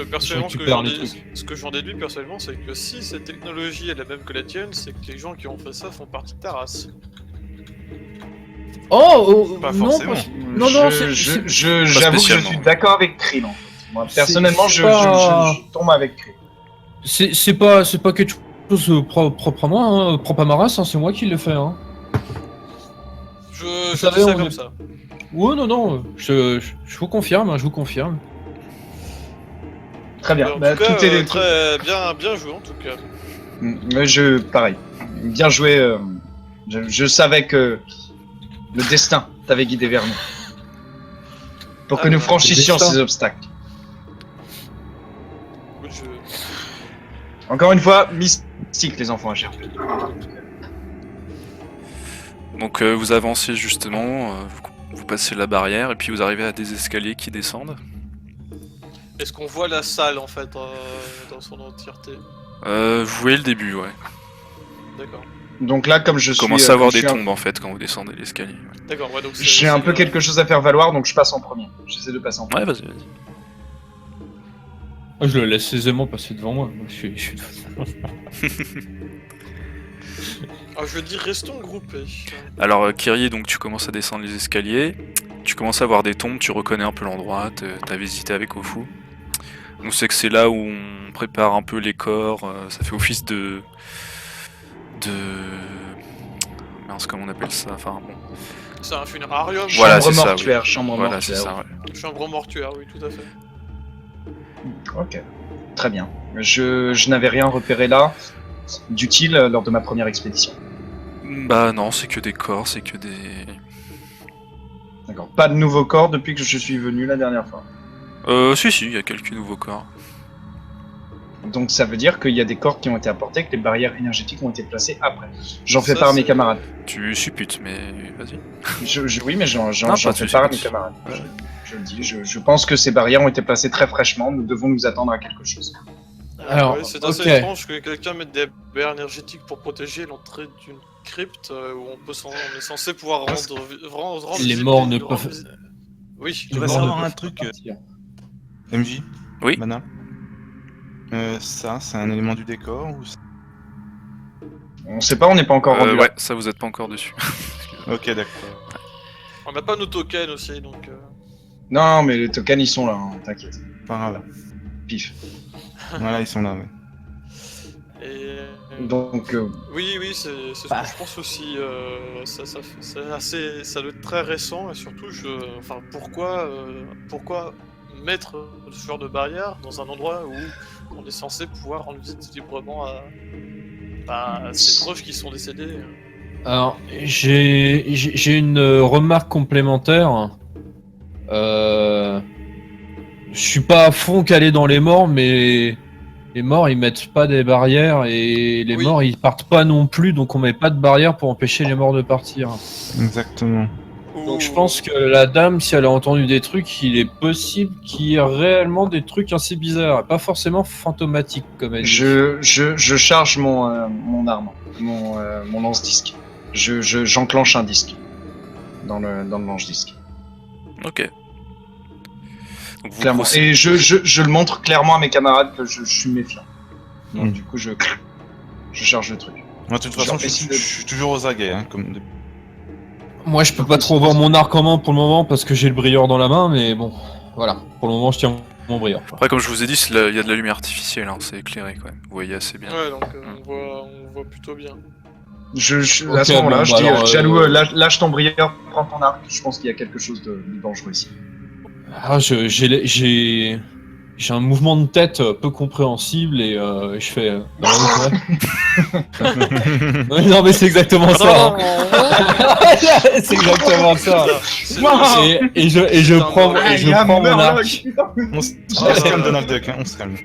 Personnellement, récupère les trucs. ce que j'en déduis personnellement, c'est que si cette technologie est la même que la tienne, c'est que les gens qui ont fait ça font partie de ta race. Pas non, forcément. non, non, J'avoue que je suis d'accord avec Krill. En fait. Moi, personnellement, c'est je tombe avec Krill. c'est pas quelque chose propre à moi, hein, propre à ma race, hein, c'est moi qui l'ai fait. Hein. Je savez, dis ça on comme est- ça. Ouais, non, je vous confirme, hein, je vous confirme. Très bien. En Bah, tout cas, tout est très bien joué en tout cas. pareil. Bien joué. Je savais que le destin t'avait guidé vers nous. Pour que nous voilà. franchissions Le destin. ces obstacles. Écoute, Encore une fois, mystique les enfants HRP. Donc vous avancez justement, vous passez la barrière et puis vous arrivez à des escaliers qui descendent. Est-ce qu'on voit la salle en fait dans son entièreté? Vous voyez le début, ouais. D'accord. Donc là, comme je Vous suis... commencez à avoir je des suis tombes en fait quand vous descendez l'escalier. Ouais. D'accord, ouais, donc J'ai un peu quelque chose à faire valoir, donc je passe en premier. J'essaie de passer en premier. Ouais, vas-y, vas-y. Moi, je le laisse aisément passer devant moi. Moi, je suis... Ah, je dis restons groupés. Alors Kyrie, donc tu commences à descendre les escaliers, tu commences à voir des tombes, tu reconnais un peu l'endroit, t'as visité avec Ofu. Donc c'est que c'est là où on prépare un peu les corps, ça fait office de... Mince, comment on appelle ça? Enfin bon. C'est un funérarium. Voilà, Chambre c'est ça, mortuaire, oui. chambre Voilà, c'est mortuaire. ça, ouais. Chambre mortuaire, oui, tout à fait. Ok, très bien. Je n'avais rien repéré là d'utile lors de ma première expédition. Bah non, c'est que des corps, c'est que des... D'accord. Pas de nouveaux corps depuis que je suis venu la dernière fois. Si, il y a quelques nouveaux corps. Donc ça veut dire qu'il y a des corps qui ont été apportés, que les barrières énergétiques ont été placées après. J'en fais Ça, part à mes c'est- camarades. Tu supputes, mais vas-y. Oui, mais j'en Non, fais pas de part à mes soucis. camarades. Ouais. Je le dis, je pense que ces barrières ont été placées très fraîchement, nous devons nous attendre à quelque chose. Alors, Ouais, c'est assez ok. étrange que quelqu'un mette des barrières énergétiques pour protéger l'entrée d'une crypte où on est censé pouvoir rendre Les visible morts ne rendre peuvent... visi- Oui, Je voudrais Les morts ne savoir un peuvent truc, pas partir. MJ. Oui. Mana. Ça, c'est un élément du décor ou... On sait pas, on n'est pas encore rendu là. Ouais, ça vous êtes pas encore dessus. Ok, d'accord. on n'a pas nos tokens aussi, donc... Non, mais les tokens ils sont là, hein, t'inquiète. Pas grave. Pif. Voilà, ils sont là, ouais. Et... Donc, Oui, c'est ce que je pense aussi. Ça doit être très récent et surtout, pourquoi mettre ce genre de barrière dans un endroit où on est censé pouvoir rendre visite librement à ses proches qui sont décédés. Alors, j'ai une remarque complémentaire. Je suis pas à fond calé dans les morts, mais les morts ils mettent pas des barrières et les Oui. morts ils partent pas non plus, donc on met pas de barrière pour empêcher les morts de partir. Exactement. Donc je pense que la dame, si elle a entendu des trucs, il est possible qu'il y ait réellement des trucs assez bizarres, pas forcément fantomatiques comme elle dit. je charge mon arme, mon lance-disque. J'enclenche un disque dans le lance-disque. Ok. Donc vous Clairement. procédez- Et je le montre clairement à mes camarades que je suis méfiant. Donc du coup, je charge le truc. Moi, de toute façon, je suis toujours aux aguets, hein, comme... Moi je peux pas trop voir mon arc en main pour le moment parce que j'ai le brilleur dans la main, mais bon, voilà, pour le moment je tiens mon brilleur. Après, comme je vous ai dit, il y a de la lumière artificielle, hein, c'est éclairé quand même. Vous voyez assez bien. Ouais, donc on voit plutôt bien. À Ok, ce moment-là, bon, je bah dis, alors, Jalou, lâche ton brilleur, prends ton arc. Je pense qu'il y a quelque chose de dangereux ici. Ah, j'ai un mouvement de tête peu compréhensible et je fais. Non, ouais. Ouais, non mais c'est exactement ça. Hein. C'est exactement ça. Et je prends mon arc. On se calme, Donald Duck, hein, on se calme.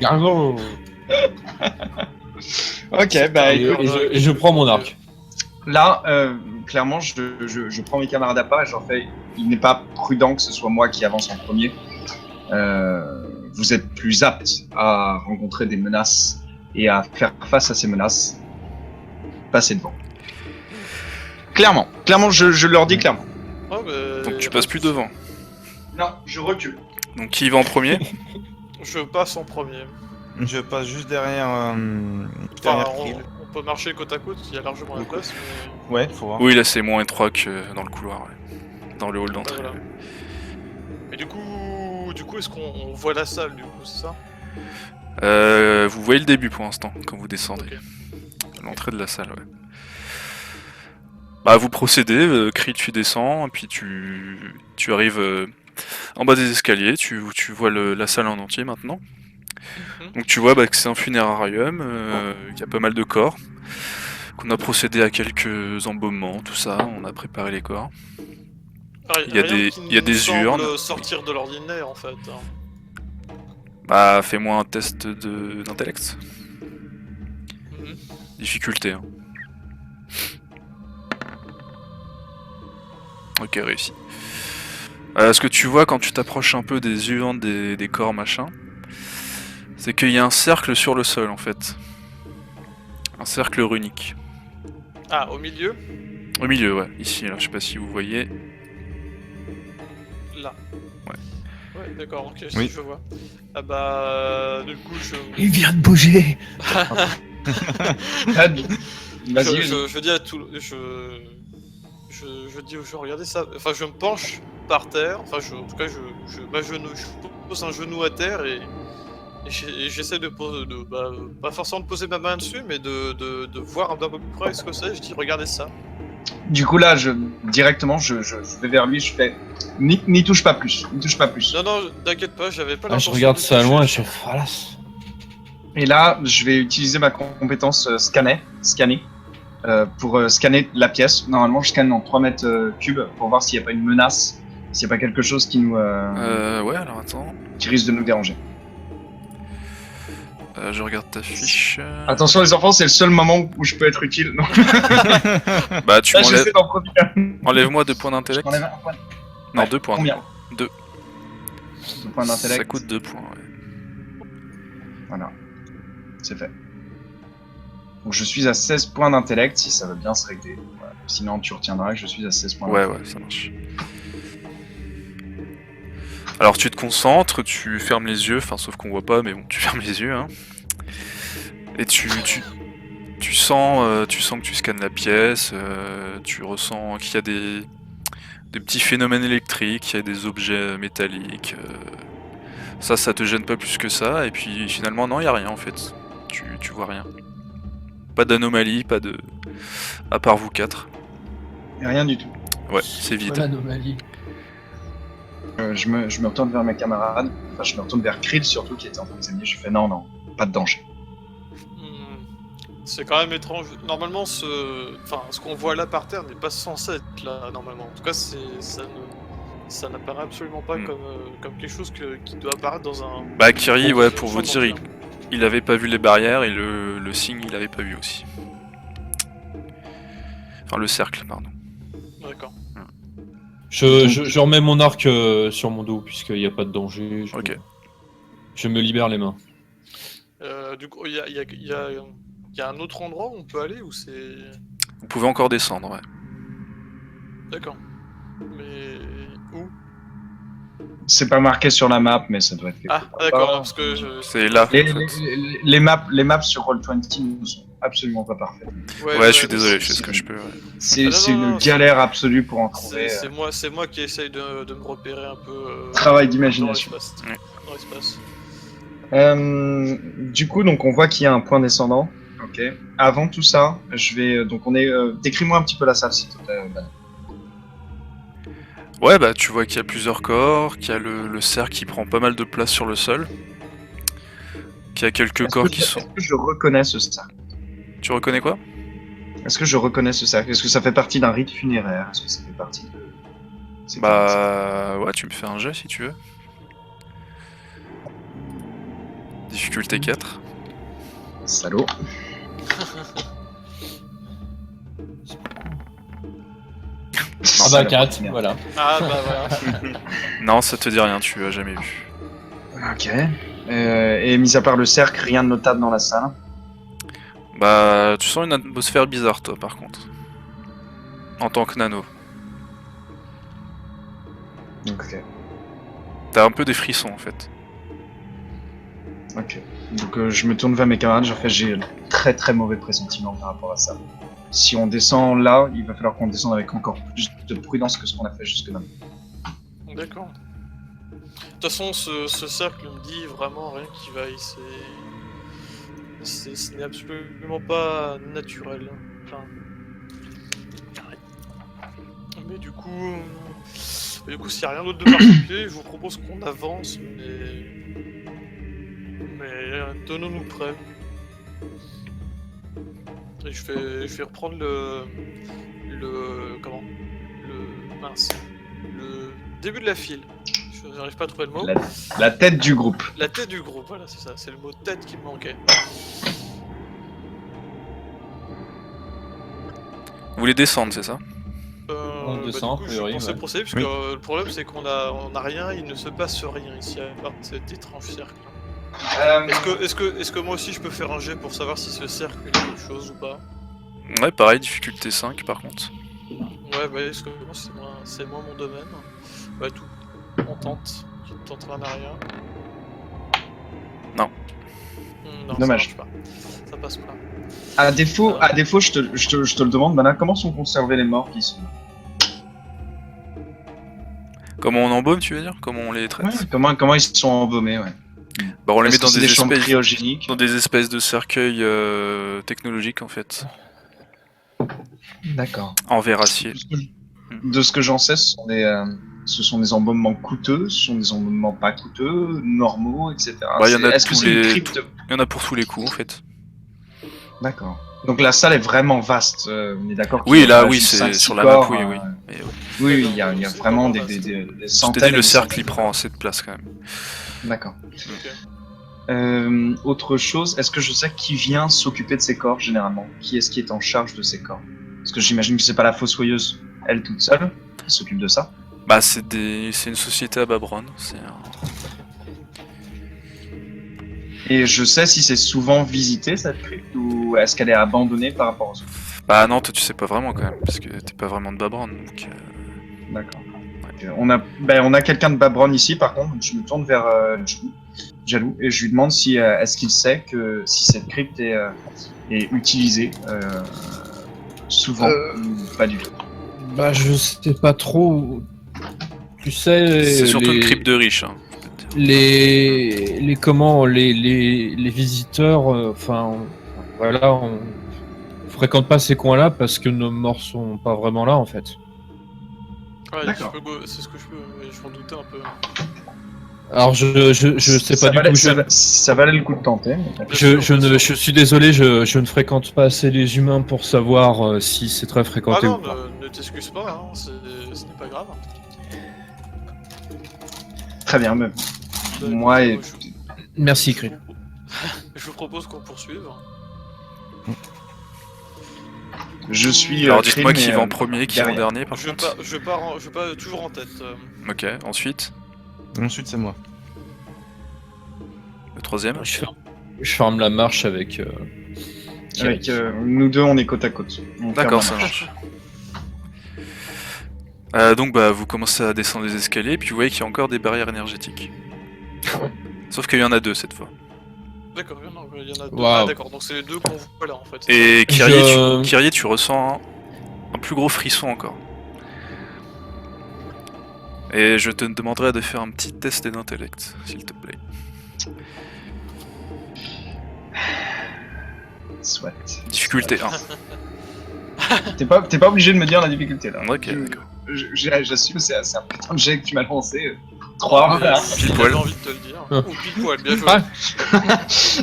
Gargo. Ok, bah écoute, Et je prends mon arc. là, clairement, je prends mes camarades à part et je leur fais, il n'est pas prudent que ce soit moi qui avance en premier. Vous êtes plus aptes à rencontrer des menaces et à faire face à ces menaces. Passez devant. Clairement, je leur dis clairement. Oh, Donc tu passes plus devant. Non, je recule. Donc qui y va en premier? Je passe en premier. Je passe juste derrière. Enfin, derrière on, Krill. on peut marcher côte à côte, il y a largement la place, mais... Ouais, faut voir. Oui, là c'est moins étroit que dans le couloir, ouais. Dans le hall d'entrée. Voilà. Mais du coup, est-ce qu'on voit la salle, du coup, c'est ça? Vous voyez le début pour l'instant, quand vous descendez. Ok. L'entrée de la salle, ouais. Bah, vous procédez, Krill, tu descends, et puis tu arrives en bas des escaliers, tu vois la salle en entier maintenant. Mhm. Donc tu vois que c'est un funérarium, qu'il y a pas mal de corps, qu'on a procédé à quelques embaumements, tout ça, on a préparé les corps. Il y a Rien des- qui il y a nous des semble urnes. sortir de l'ordinaire, en fait. Hein. Bah, fais-moi un test d'intellect. Mhm. Difficulté, hein. Ok, réussi. Ce que tu vois quand tu t'approches un peu des urnes, des corps, machin, c'est qu'il y a un cercle sur le sol, en fait. Un cercle runique. Ah, au milieu? Au milieu, ouais. Ici, là, je sais pas si vous voyez. Là. Ouais. Ouais, d'accord, ok, Oui. si je vois. Ah bah, du coup, Il vient de bouger. Ah, Vas-y, je dis à tout, je dis aux gens, regardez ça. Enfin, je me penche par terre. Enfin, en tout cas, je m'agenouille, je pose un genou à terre et j'essaie de poser, pas forcément de poser ma main dessus, mais de voir d'un peu plus près ce que c'est. Je dis, regardez ça. Du coup, là, directement, je vais vers lui, je fais n'y touche pas plus, n'y touche pas plus. Non, non, t'inquiète pas, j'avais pas Ah, je l'intention regarde de ça toucher. loin et je fais voilà. Et là, je vais utiliser ma compétence scanner, pour scanner la pièce. Normalement, je scanne en 3 mètres cubes pour voir s'il n'y a pas une menace, s'il n'y a pas quelque chose qui Ouais, alors attends. qui risque de nous déranger. Je regarde ta fiche. Attention, les enfants, c'est le seul moment où je peux être utile. Non, Bah, tu là, m'enlèves. j'essaie d'en profiter. Enlève-moi 2 points Je d'intellect. t'enlève un point. Non, Ouais, 2 points. combien 2. 2 points d'intellect. Ça coûte 2 points, ouais. Voilà, c'est fait. Donc je suis à 16 points d'intellect, si ça veut bien se régler. Voilà. Sinon, tu retiendras que je suis à 16 points Ouais, d'intellect. ouais, ça marche. Alors tu te concentres, tu fermes les yeux, enfin sauf qu'on voit pas, mais bon, tu fermes les yeux, hein. Et tu sens que tu scannes la pièce, tu ressens qu'il y a des petits phénomènes électriques, qu'il y a des objets métalliques. Ça te gêne pas plus que ça, et puis finalement non, il y a rien en fait. Tu vois rien. Pas d'anomalie, pas de... à part vous 4. Et rien du tout. Ouais, c'est vide. l'anomalie. Je me retourne vers mes camarades, enfin je me retourne vers Krill surtout qui était en train d'examiner, je fais non, pas de danger. C'est quand même étrange. Normalement, ce qu'on voit là par terre n'est pas censé être là, normalement. En tout cas, ça n'apparaît absolument pas comme quelque chose qui doit apparaître dans un... Bah Kiri, ouais, pour vous champ dire, d'enfer. il avait pas vu les barrières et le signe il avait pas vu aussi. Enfin le cercle, pardon. D'accord. Je remets mon arc sur mon dos puisqu'il n'y a pas de danger. Ok. Je me libère les mains. Du coup, il y a un autre endroit où on peut aller ou c'est... Vous pouvez encore descendre, ouais. D'accord. Mais... Où? C'est pas marqué sur la map, mais ça doit être quelque Ah, part. d'accord, parce que C'est là. Les, en fait. les maps sur Roll20 ne sont absolument pas parfaites. Ouais, je suis désolé, je fais ce que je peux. Ouais. C'est Ah, non, une non, galère absolue pour en trouver. c'est moi qui essaye de me repérer un peu... Travail d'imagination. Dans l'espace. Ouais. Dans l'espace. Du coup, donc on voit qu'il y a un point descendant. Ok. Avant tout ça, je vais donc on est. Décris-moi un petit peu la salle, s'il te plaît. Ben. Ouais, bah tu vois qu'il y a plusieurs corps, qu'il y a le cercle qui prend pas mal de place sur le sol, qu'il y a quelques corps qui sont... Est-ce que je reconnais ce cercle? Tu reconnais quoi? Est-ce que je reconnais ce cercle? Est-ce que ça fait partie d'un rite funéraire? Est-ce que ça fait partie de... C'est quoi, ça Bah ouais, tu me fais un jet si tu veux. Difficulté 4. Salaud. Ah bah 4, voilà. Ah bah voilà. Non, ça te dit rien, tu as jamais vu. Ok. Et mis à part le cercle, rien de notable dans la salle. Bah, tu sens une atmosphère bizarre toi par contre. En tant que nano. Ok. T'as un peu des frissons en fait. Ok. Donc je me tourne vers mes camarades, j'ai un très très mauvais pressentiment par rapport à ça. Si on descend là, il va falloir qu'on descende avec encore plus de prudence que ce qu'on a fait jusque maintenant. D'accord. De toute façon, ce cercle me dit vraiment rien qui vaille. Ce n'est absolument pas naturel. Enfin... Mais du coup, s'il n'y a rien d'autre de particulier, je vous propose qu'on avance, mais tenons-nous prêts. Et je vais reprendre le début de la file. Je n'arrive pas à trouver le mot. La tête du groupe. La tête du groupe, voilà, c'est ça, c'est le mot tête qui me manquait. Vous voulez descendre, c'est ça? On descend, du coup, a priori, je pensais ouais. procéder, parce Oui. que le problème c'est qu'on a rien, il ne se passe rien ici, à part cet étrange cercle. Est-ce que moi aussi je peux faire un jet pour savoir si ce cercle est quelque chose ou pas? Ouais, pareil, difficulté 5 par contre. Ouais, bah, parce que moi, c'est moins mon domaine. Bah, tout. On tente. Tu ne tenteras rien. Non. Non, Dommage. ça marche pas. Ça passe pas. À défaut, je te le demande, Mana, comment sont conservés les morts qui sont là? Comment on embaume, tu veux dire? Comment on les traite? Comment ils sont embaumés, ouais. Bah, on les met Est-ce que dans c'est des chambres espèces, cryogéniques. dans des espèces de cercueils technologiques en fait, D'accord. en verre acier. De ce que j'en sais, ce sont des embaumements coûteux, ce sont des embaumements pas coûteux, normaux, etc. Bah, il y en a Est-ce que tous c'est une les, crypte? il y en a pour tous les coups en fait. D'accord. Donc la salle est vraiment vaste, on est d'accord qu'il Oui, y a là, pas oui, juste c'est 5, sur 6 la map, corps, oui, oui. Mais, ouais. Oui, il y a C'est vraiment vraiment des vaste. Je t'ai centaines. dit, le et des cercle il centaines. prend assez de place quand même. D'accord. Ok. Autre chose, est-ce que je sais qui vient s'occuper de ces corps généralement? Qui est-ce qui est en charge de ces corps? Parce que j'imagine que c'est pas la fossoyeuse, elle toute seule, qui s'occupe de ça. Bah, c'est une société à Babron. Et je sais si c'est souvent visité cette crypte ou est-ce qu'elle est abandonnée par rapport aux autres? Bah non, toi tu sais pas vraiment quand même, parce que t'es pas vraiment de Babron, donc... D'accord. On a quelqu'un de Babron ici par contre, donc je me tourne vers Jalou et je lui demande si est-ce qu'il sait que si cette crypte est utilisée souvent ou pas du tout. Bah, je sais pas trop. Tu sais, C'est surtout une crypte de riche, hein. les visiteurs, enfin, voilà, on fréquente pas ces coins-là parce que nos morts sont pas vraiment là en fait. Ouais, D'accord. c'est ce que je peux, mais je m'en doutais un peu. Alors je sais pas du tout. Ça valait le coup de tenter. Mais... Je suis désolé, je ne fréquente pas assez les humains pour savoir si c'est très Ah fréquenté non, ou pas. ne t'excuse pas, hein, ce n'est pas grave. Très bien, mais Bah, moi et Merci, Krill. je vous propose qu'on poursuive. je suis. Alors dites-moi Krim qui et, va en premier, qui va en derrière. dernier par contre. Je pars toujours en tête. Ok, ensuite, Ensuite, c'est moi. le troisième. Je ferme la marche avec. Avec nous deux, on est côte à côte. On D'accord, ferme ça la marche. marche. Donc bah vous commencez à descendre les escaliers, puis vous voyez qu'il y a encore des barrières énergétiques. Sauf qu'il y en a deux cette fois. D'accord, il y en a deux. Waouh. Ah d'accord, donc c'est les deux qu'on voit là en fait. Et Kyrie, Je- Kyrie, tu ressens un plus gros frisson encore. Et je te demanderai de faire un petit test d'intellect, s'il te plaît. Soit. Difficulté 1. T'es pas obligé de me dire la difficulté là. Ok, d'accord. J'assume, c'est un putain de jet que tu m'as lancé. 3. Ah, pile j'avais poil. envie de te le dire. Ah. Ou pile poil, bien joué. Ah.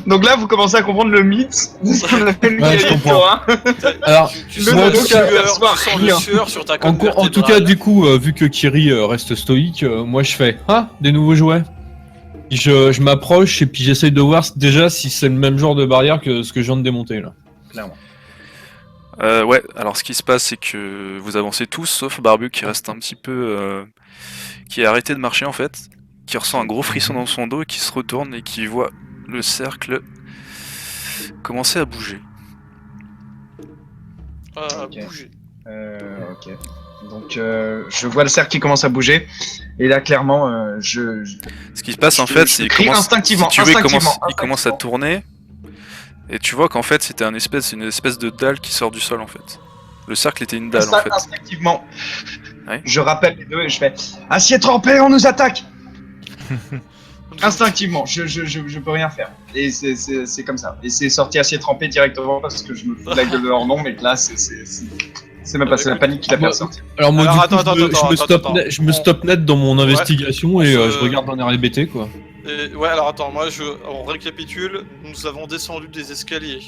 Donc là, vous commencez à comprendre le mythe de ce qu'on appelle Ouais, je comprends. Alors, Tu le sens moi, en le tout cas, sueur, perçois tu sens rien. le sueur sur ta en, colonne en tout cas, vertébrale. du coup, vu que Kiri reste stoïque, moi je fais des nouveaux jouets. Je m'approche et puis j'essaye de voir déjà si c'est le même genre de barrière que ce que je viens de démonter là. Clairement. Ouais, alors ce qui se passe, c'est que vous avancez tous, sauf Barbu qui reste un petit peu... qui a arrêté de marcher en fait, qui ressent un gros frisson dans son dos et qui se retourne et qui voit le cercle commencer à bouger. Ah, Ok. bouger. Ok. Donc je vois le cercle qui commence à bouger. Et là, clairement, Ce qui se passe en je- fait, je c'est qu'il crie commence, instinctivement, si tu veux, il instinctivement. commence à tourner. Et tu vois qu'en fait, c'était une espèce de dalle qui sort du sol en fait. Le cercle était une dalle en fait. Instinctivement. Ouais. Je rappelle les deux et je fais acier trempé, on nous attaque. Instinctivement, je peux rien faire. Et c'est comme ça. Et c'est sorti acier trempé directement parce que je me fous de la gueule de leur nom, mais que là, c'est même pas, c'est la panique qui l'a fait sortir. Alors moi, Alors, du coup, attends, je me stop net dans mon investigation et Je- je regarde d'un air hébété, quoi. Et, ouais, alors attends, on récapitule. Nous avons descendu des escaliers.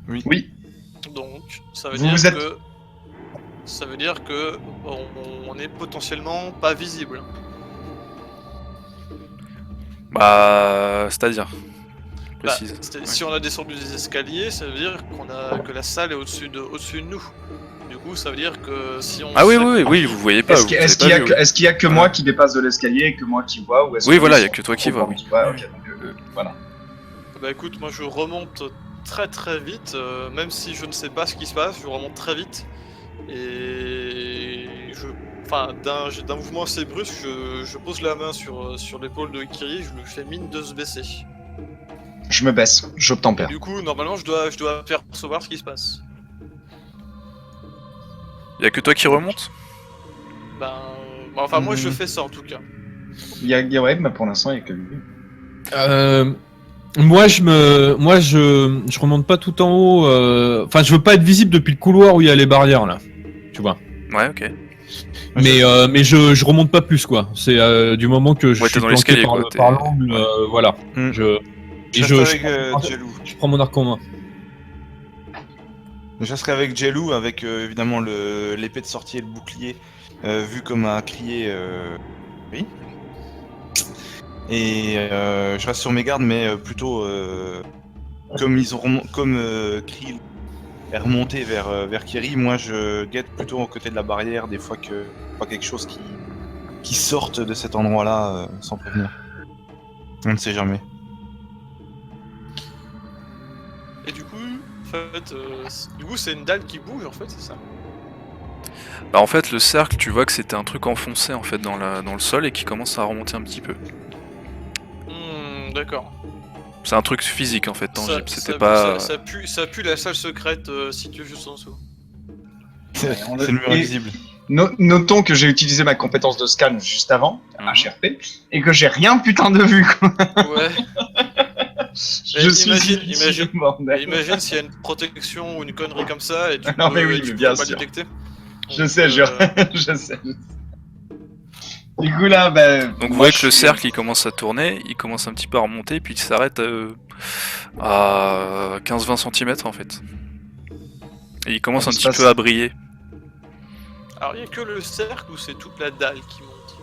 Oui, Donc, ça veut Vous dire vous êtes- que. Ça veut dire que on est potentiellement pas visible. Bah, c'est-à-dire. Bah, Précise. si on a descendu des escaliers, ça veut dire que la salle est au-dessus de nous. Du coup, ça veut dire que si on. Ah oui, vous voyez pas. vous est-ce avez qu'il y a pas que, vu, est-ce qu'il y a que moi qui dépasse de l'escalier et que moi qui vois ou est-ce Oui, que voilà, ils il y a sont que toi qui trop vois, grands oui. Ouais, ok, donc, voilà. Bah écoute, moi je remonte très très vite, même si je ne sais pas ce qui se passe, je remonte très vite. Et enfin, d'un mouvement assez brusque, je pose la main sur l'épaule de Kiri, je lui fais mine de se baisser. Je me baisse, j'obtempère. Du coup, normalement, je dois faire percevoir ce qui se passe. Il y a que toi qui remonte. Enfin, moi je fais ça en tout cas. Il y a ouais, mais pour l'instant, il y a que lui. Moi, je remonte pas tout en haut. Enfin, je veux pas être visible depuis le couloir où il y a les barrières là. Tu vois. Ouais, ok. Mais je remonte pas plus quoi. C'est du moment que je Ouais, t'es suis dans planqué l'escalier, par, quoi, par t'es- l'angle, ouais. voilà. Hmm. Et Je reste avec Jelou. je prends mon arc en main. Je resterai avec Jelou, avec évidemment l'épée de sortie et le bouclier, vu comme a crié. Oui. Et je reste sur mes gardes, mais plutôt comme Krill est remonté vers Kiri, moi je guette plutôt aux côtés de la barrière, des fois que pas quelque chose qui sorte de cet endroit-là sans prévenir. On ne sait jamais. Et du coup, c'est une dalle qui bouge en fait, c'est ça? Bah en fait, le cercle, tu vois que c'était un truc enfoncé en fait dans le sol et qui commence à remonter un petit peu. D'accord. C'est un truc physique en fait, tangible. C'était Ça- pas. ça pue la salle secrète située juste en dessous. C'est on le mur et- invisible. Notons que j'ai utilisé ma compétence de scan juste avant, Mhm. HRP, et que j'ai rien putain de vue. Quoi. Ouais. Je suis imagine- bordel. Imagine s'il y a une protection ou une connerie comme ça et tu Non, peux, mais oui, et tu mais peux bien pas sûr. détecter. Je sais, Donc, je sais. Du coup là, bah. Donc vous moi, voyez je que le suis- cercle il commence à tourner, il commence un petit peu à remonter, puis il s'arrête à 15-20 cm en fait. Et il commence Ah, un il se petit passe- peu à briller. Alors il y a que le cercle ou c'est toute la dalle qui monte?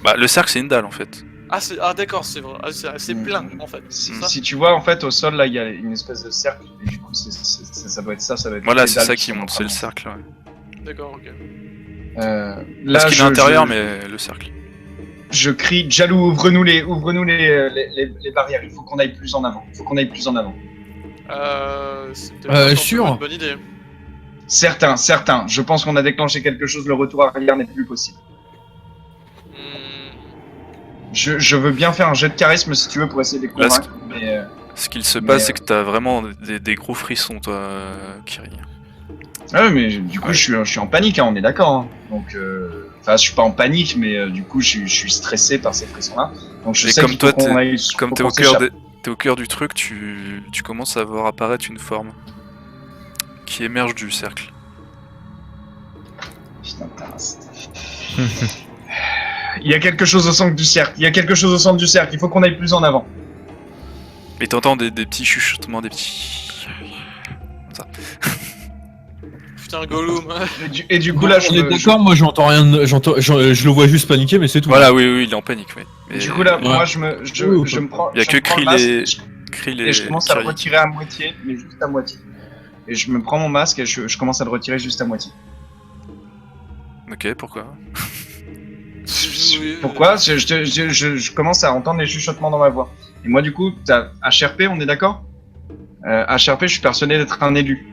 Bah le cercle c'est une dalle en fait. Ah d'accord, c'est vrai. C'est plein en fait. Si, c'est ça si tu vois en fait au sol là, il y a une espèce de cercle. Et du coup, ça doit être ça, ça doit être. Voilà, les c'est dalles ça qui sont monte, en c'est le train de cercle. Ouais. D'accord, ok. Là, Parce qu'il est à l'intérieur, mais le cercle. Je crie, Jalou, ouvre-nous les barrières. Il faut qu'on aille plus en avant. C'est peut-être pas forcément sûr. une bonne idée. Certain. Je pense qu'on a déclenché quelque chose. Le retour arrière n'est plus possible. Hmm, Je veux bien faire un jet de charisme si tu veux pour essayer de les Là, convaincre. Mais Ce qu'il se Mais, passe, c'est que t'as vraiment des gros frissons, toi, Kiri. ah ouais, mais du coup, Ouais. je suis en panique. Hein, on est d'accord. Hein. Donc, enfin, je suis pas en panique, mais du coup, je suis stressé par ces frissons-là. Donc, je Et sais comme qu'il toi, faut qu'on aille. Comme faut t'es qu'on au cœur s'échappe. t'es au cœur du truc, tu commences à voir apparaître une forme qui émerge du cercle. Putain, de race. Il y a quelque chose au centre du cercle. Il faut qu'on aille plus en avant. Et t'entends des petits chuchotements, des petits. Putain, Gollum. Et du coup, là, on est d'accord, moi j'entends rien, je le vois juste paniquer, mais c'est tout. Voilà, oui, il est en panique, oui. Mais Du coup, là, Ouais. moi, je me prends. il y a je que me prends le Krill masque et et je commence à le Kiri. retirer à moitié, mais juste à moitié. Et je me prends mon masque et je commence à le retirer juste à moitié. Ok, pourquoi? Oui, Pourquoi je commence à entendre les chuchotements dans ma voix. Et moi, du coup, t'as HRP, on est d'accord HRP, je suis persuadé d'être un élu.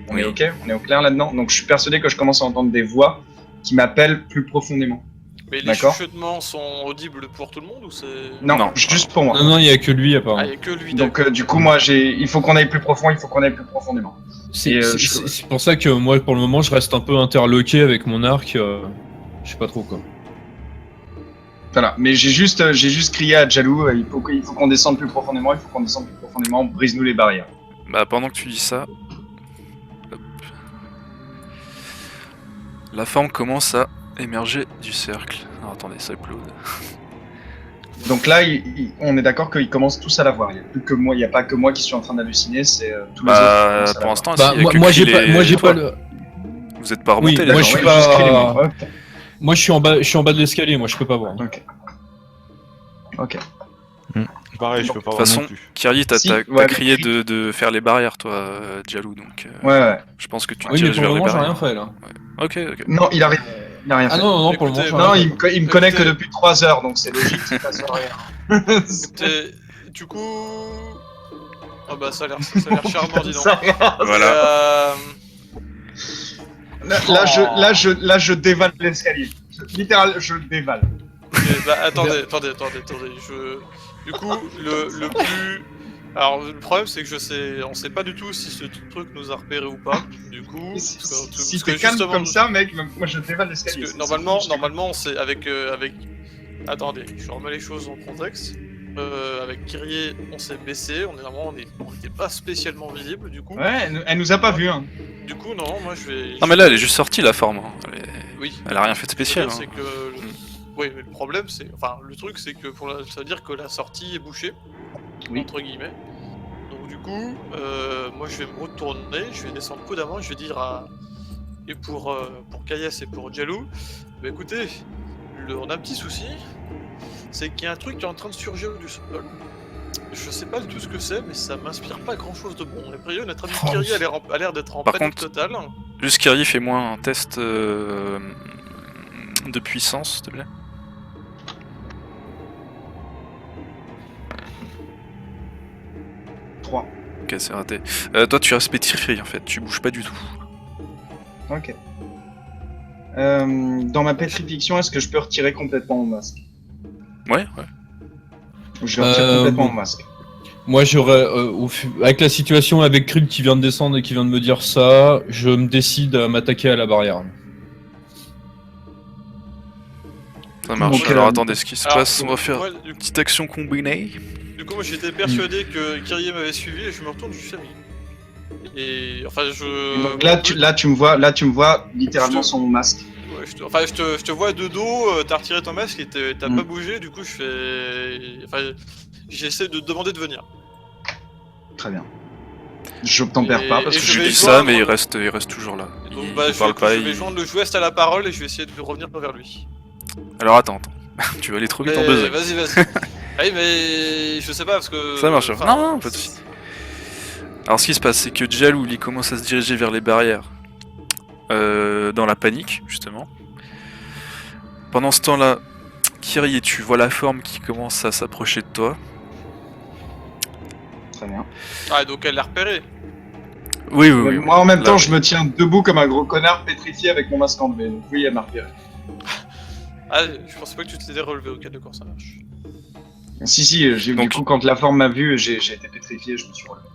On est Oui. ok, on est au clair là-dedans. Donc, je suis persuadé que je commence à entendre des voix qui m'appelle plus profondément. Mais les D'accord. chuchotements sont audibles pour tout le monde ou c'est... Non, Non. juste pour moi. Non, non, il y a que lui Ah, apparemment. il n'y a que lui. Donc du coup, moi, il faut qu'on aille plus profond, il faut qu'on aille plus profondément. C'est et, c'est pour ça que moi, pour le moment, je reste un peu interloqué avec mon arc. Je sais pas trop quoi. Voilà, mais j'ai juste crié à Jalou, il faut qu'on descende plus profondément, brise-nous les barrières. Bah, pendant que tu dis ça, hop. La forme commence à émerger du cercle. Alors, attendez, ça upload. Donc là, on est d'accord qu'ils commencent tous à la voir. Il n'y a plus que moi, il n'y a pas que moi qui suis en train d'halluciner, c'est tous les autres. qui Bah, commencent à pour la l'instant, Bah, si, il y a que moi, j'ai Krill pas, et moi, j'ai toi. pas le. Vous êtes pas remontés, Oui, les moi, gens. je suis voir. pas- Juste crier les mots. Ok. Moi, je suis en bas de l'escalier. Moi, je peux pas voir. Ok. Pareil, je peux pas De toute voir façon, non plus. Kirli, t'as Si, t'as- ouais, t'as mais crié Krill- de faire les barrières, toi, Jalou, donc Ouais. je pense que tu te Oui, mais diriges pour le vers les moment, j'ai barrières. rien fait là. Ok, ok. Non, il a rien Ah fait. non, non, pour le moment, Écoutez, j'ai rien Non, fait. il me connaît que Écoutez- depuis 3 heures, donc c'est logique qu'il fasse rien. Du coup... Ah bah ça a l'air charmant, dis donc. Ça va. Voilà. Là, je dévale l'escalier. Littéralement, je le dévale. Ok, bah attendez. Du coup, le plus... Alors le problème c'est que on sait pas du tout si ce truc nous a repéré ou pas. Du coup, Si t'es calme comme ça, mec, moi je dévale parce l'escalier. que normalement c'est avec. Attendez, je remets les choses en contexte. Avec Kyrie, on s'est baissé, on n'était pas spécialement visible du coup. Ouais, elle nous a pas vu, hein. Du coup, non, moi je vais. Non, mais là, elle est juste sortie, la forme. Hein. Oui. Elle a rien fait de Ce que je spécial. veux dire, Hein. c'est que. Oui, mais le problème, c'est. Enfin, le truc, c'est que ça veut dire que la sortie est bouchée. Oui. Entre guillemets. Donc, du coup, moi je vais me retourner, je vais descendre prudemment, je vais dire à. Et pour Kayas et pour Jalou, bah écoutez, on a un petit souci, c'est qu'il y a un truc qui est en train de surgir du sol. Je sais pas du tout ce que c'est, mais ça m'inspire pas grand chose de bon. A priori, notre ami Oh, Kyrie a l'air d'être en Par panique contre- totale. Juste Kirli, fais-moi un test de puissance, s'il te plaît. Trois. Ok, c'est raté. Toi, tu restes pétrifié en fait, tu bouges pas du tout. Ok. Dans ma pétrification, est-ce que je peux retirer complètement mon masque? Ouais, ouais. Je retire complètement mon masque. Moi, j'aurais, avec la situation avec Krill qui vient de descendre et qui vient de me dire ça, je me décide à m'attaquer à la barrière. Ça marche. Donc, Alors attendez, ce qui se Alors, passe, on va faire moi, une petite action combinée. Du coup, moi j'étais persuadé que Kyrie m'avait suivi et je me retourne, je suis ami. Et enfin, Donc là, tu me vois littéralement Je te- sans mon masque. Ouais, je te vois de dos, t'as retiré ton masque et t'as Mm. pas bougé, du coup je fais. Enfin, j'essaie de te demander de venir. Très bien. Je t'empère Et- pas parce et que je Je vais dis joindre- ça, mais il reste toujours là. Et donc, Il bah, parle pas. je vais joindre le jouest à la parole et je vais essayer de revenir vers lui. Alors attends. tu vas aller trop vite en Mais besogne. vas-y. Ah oui, mais je sais pas parce que. Ça marche. enfin, Non, pas de soucis. Alors ce qui se passe, c'est que Jalou, il commence à se diriger vers les barrières dans la panique, justement. Pendant ce temps-là, Kyrie, tu vois la forme qui commence à s'approcher de toi. très bien. Ah, donc elle l'a repéré. Oui. Moi, en même Là, temps, oui. je me tiens debout comme un gros connard pétrifié avec mon masque enlevé. Donc oui, elle m'a repéré. Ah, je pensais pas que tu t'étais relevé, ok, d'accord, ça marche. Si, du Donc- coup, quand la forme m'a vu, j'ai été pétrifié, je me suis relevé.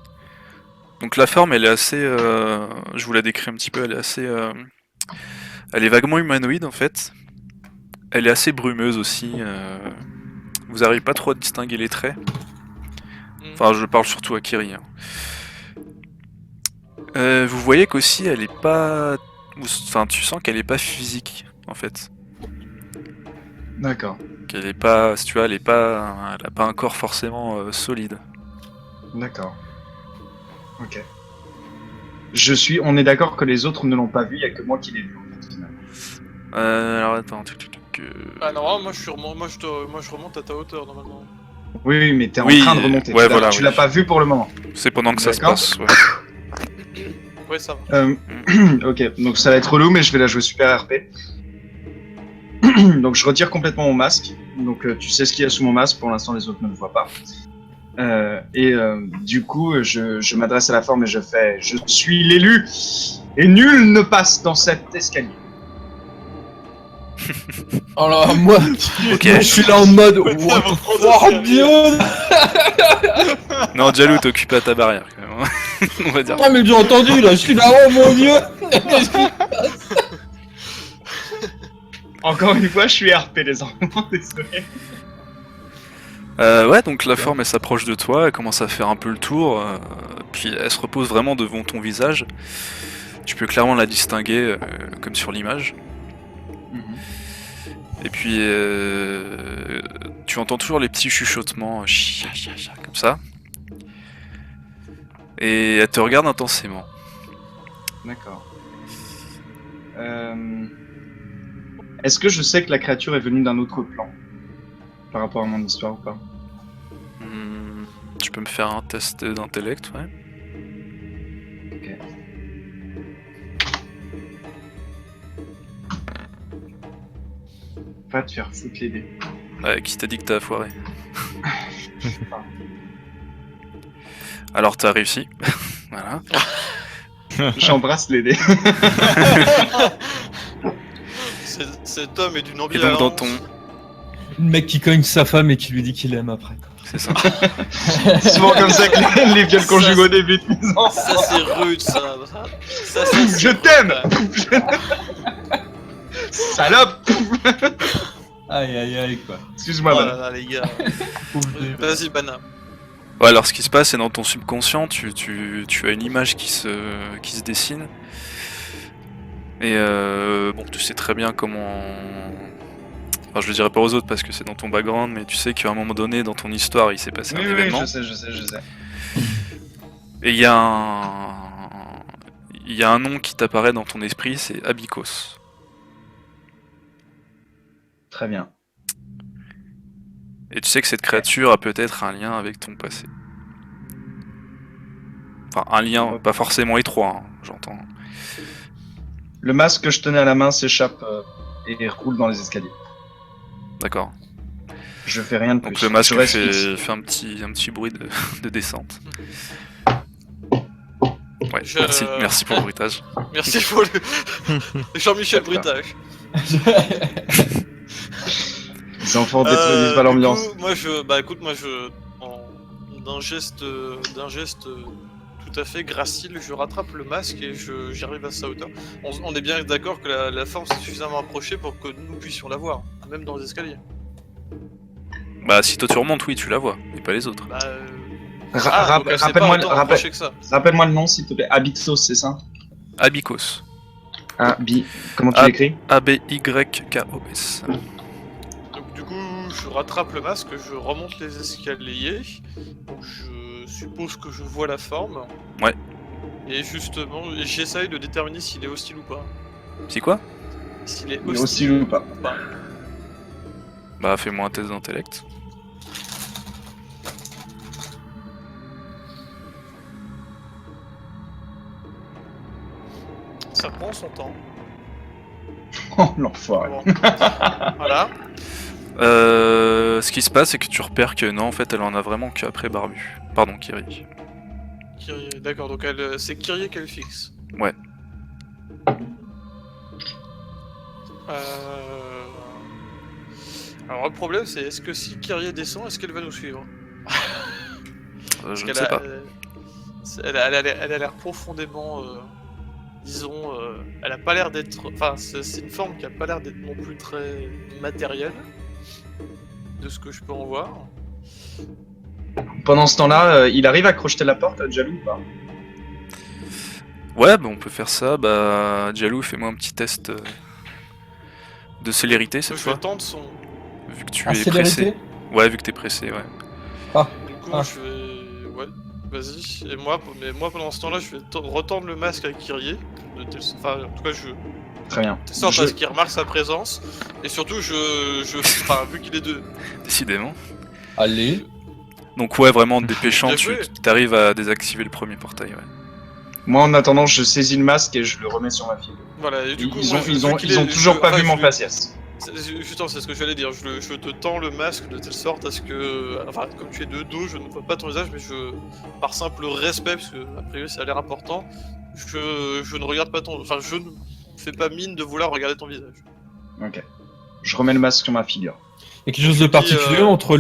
Donc la forme, elle est assez... je vous la décris un petit peu, elle est assez... elle est vaguement humanoïde, en fait. Elle est assez brumeuse aussi. Vous arrivez pas trop à distinguer les traits. Enfin, je parle surtout à Kyrie. Hein. Vous voyez qu'aussi, elle est pas... Enfin, tu sens qu'elle est pas physique, en fait. D'accord. Qu'elle est pas... Si tu vois, elle a pas un corps forcément solide. D'accord. Ok. On est d'accord que les autres ne l'ont pas vu, il y a que moi qui l'ai vu. En fait, finalement. Alors attends... Ah non, moi je remonte à ta hauteur normalement. Oui, mais t'es Oui, en train de remonter. ouais, Tu l'as- voilà, tu oui. l'as pas vu pour le moment. C'est pendant que ça se D'accord. passe, ouais. Ouais, ça va. Ok, donc ça va être relou, mais je vais la jouer super RP. Donc je retire complètement mon masque. Donc tu sais ce qu'il y a sous mon masque, pour l'instant les autres ne le voient pas. Du coup, je m'adresse à la forme et je fais « Je suis l'élu, et nul ne passe dans cet escalier. » Alors moi, Ok. moi, je suis là en mode Ouais, what avant the trop de fuck, sérieux. Dieu. Non, Jalou, t'occupes à ta barrière quand même. Hein. On va dire. Ah mais j'ai entendu là, je suis là, oh mon Dieu. Qu'est-ce qui- Encore une fois, je suis RP, les enfants, désolé. Ouais, donc la forme elle s'approche de toi, elle commence à faire un peu le tour, puis elle se repose vraiment devant ton visage. Tu peux clairement la distinguer comme sur l'image. Et puis tu entends toujours les petits chuchotements, chia, chia, chia, comme ça. Et elle te regarde intensément. D'accord. Est-ce que je sais que la créature est venue d'un autre plan par rapport à mon histoire ou pas? Tu peux me faire un test d'intellect, ouais. Ok. Pas te faire foutre les dés. Ouais, qui t'a dit que t'as foiré? Alors t'as réussi. Voilà. J'embrasse les dés. Cet homme est d'une Et ambivalence. donc dans ton... Le mec qui cogne sa femme et qui lui dit qu'il l'aime après. Quoi. C'est ça. C'est souvent comme ça que les viols conjugaux Ça, débutent. Ça c'est rude ça. Ça, c'est Je rude, t'aime. ça. Salope. Aïe aïe aïe quoi. Excuse-moi, Oh là madame. là les gars. Pauvre dé. Vas-y Bana. Ouais, alors ce qui se passe, c'est dans ton subconscient, tu as une image qui se dessine. Et bon, tu sais très bien comment... Enfin, je le dirai pas aux autres parce que c'est dans ton background, mais tu sais qu'à un moment donné, dans ton histoire, il s'est passé Oui, un oui, événement. je sais. Et il y a un nom qui t'apparaît dans ton esprit, c'est Abikos. Très bien. Et tu sais que cette créature a peut-être un lien avec ton passé. Enfin, un lien pas forcément étroit, hein, j'entends. Le masque que je tenais à la main s'échappe et roule dans les escaliers. D'accord. Je fais rien de plus. Donc le masque Je reste fixe. fait un petit bruit de descente. Ouais, Je- merci pour le bruitage. Merci pour le. Jean-Michel Britage. Les enfants détruisent pas l'ambiance. Du coup, moi je, d'un geste tout à fait gracile, je rattrape le masque et j'arrive à sa hauteur. On est bien d'accord que la forme s'est suffisamment approchée pour que nous puissions la voir, même dans les escaliers. Bah si toi tu remontes, oui, tu la vois, et pas les autres. Bah, Ra- donc elle s'est rappelle-moi pas autant rappelle- approchée que ça. rappelle-moi le nom, s'il te plaît. Abitos, c'est ça? Abikos. Comment tu Ah. l'écris? A-B-Y-K-O-S. Donc du coup, je rattrape le masque, je remonte les escaliers, donc je suppose que je vois la forme. Ouais. Et justement, j'essaye de déterminer s'il est hostile ou pas. C'est quoi? S'il est Il est hostile hostile ou pas? ou pas. Bah fais-moi un test d'intellect. Ça prend son temps. Oh, l'enfoiré. Bon. Voilà. Ce qui se passe, c'est que tu repères que non, en fait, elle en a vraiment qu'après Barbu. Pardon, Kiri. Kyrie, d'accord, donc c'est Kyrie qu'elle fixe. Ouais. Alors le problème c'est est-ce que si Kyrie descend, est-ce qu'elle va nous suivre? Je ne qu'elle sais pas. Elle a l'air profondément, disons, elle a pas l'air d'être, enfin c'est une forme qui a pas l'air d'être non plus très matérielle, de ce que je peux en voir. Pendant ce temps-là, il arrive à crocheter la porte, Jalou ou pas? Ouais, bah on peut faire ça. Bah, Jalou, fais-moi un petit test de célérité cette Je vais fois. tenter son. Vu que tu Ah, es célérité. pressé. Ouais, vu que t'es pressé, ouais. Du coup, Ah. je vais. Ouais, vas-y. Et moi, pendant ce temps-là, je vais retendre le masque à Kyrie. Enfin, en tout cas, je. Très bien. De sorte Je- à ce qu'il remarque sa présence. Et surtout, enfin, vu qu'il est deux. Décidément. Allez. Donc ouais, vraiment, en te dépêchant, Bien tu joué. arrives à désactiver le premier portail, ouais. Moi, en attendant, je saisis le masque et je le remets sur ma fille. Voilà, et du coup, Ils moi, ont, vu ils ont, qu'il ils ont est- toujours je- pas enfin, vu mon je- faciès. Justement, c'est ce que j'allais dire. Je te tends le masque de telle sorte à ce que. Enfin, comme tu es de dos, je ne vois pas ton visage, mais par simple respect, parce que, a priori, ça a l'air important, je ne regarde pas ton. Enfin, je ne fais pas mine de vouloir regarder ton visage. Ok. Je remets le masque sur ma figure. Il y a quelque chose de particulier entre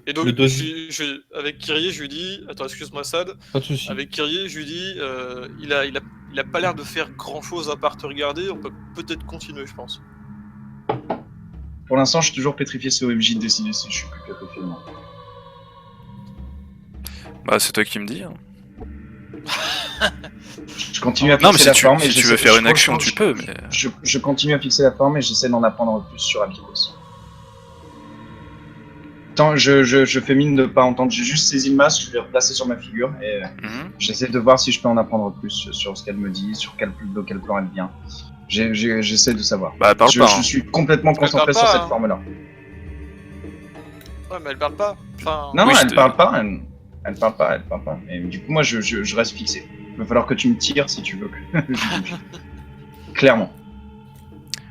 Et donc, le deuxième. avec Kyrie, je lui dis, attends, excuse-moi Sad, Pas de soucis. avec Kyrie, je lui dis, il a pas l'air de faire grand chose à part te regarder, on peut peut-être continuer, je pense. Pour l'instant, je suis toujours pétrifié, c'est au MJ de décider si je suis plus pétrifié ou non. Bah, c'est toi qui me dis. Hein. Je continue à Non, mais fixer si la forme et tu j'essaie- veux faire je- une action, je- tu peux, mais. Je continue à fixer la forme et j'essaie d'en apprendre plus sur Abikos. Tant, je fais mine de pas entendre, j'ai juste saisi le masque, je l'ai replacé sur ma figure et Mhm. j'essaie de voir si je peux en apprendre plus sur ce qu'elle me dit, de quel plan elle vient. J'essaie de savoir. Bah, parle pas. Je Hein. suis complètement concentré parle sur pas, cette hein. forme-là. Ouais, mais elle parle pas. Enfin, Non, Oui, non, je elle te- parle pas, elle parle pas, elle parle pas. Et du coup, moi, je reste fixé. Il va falloir que tu me tires si tu veux que je bouge. Clairement.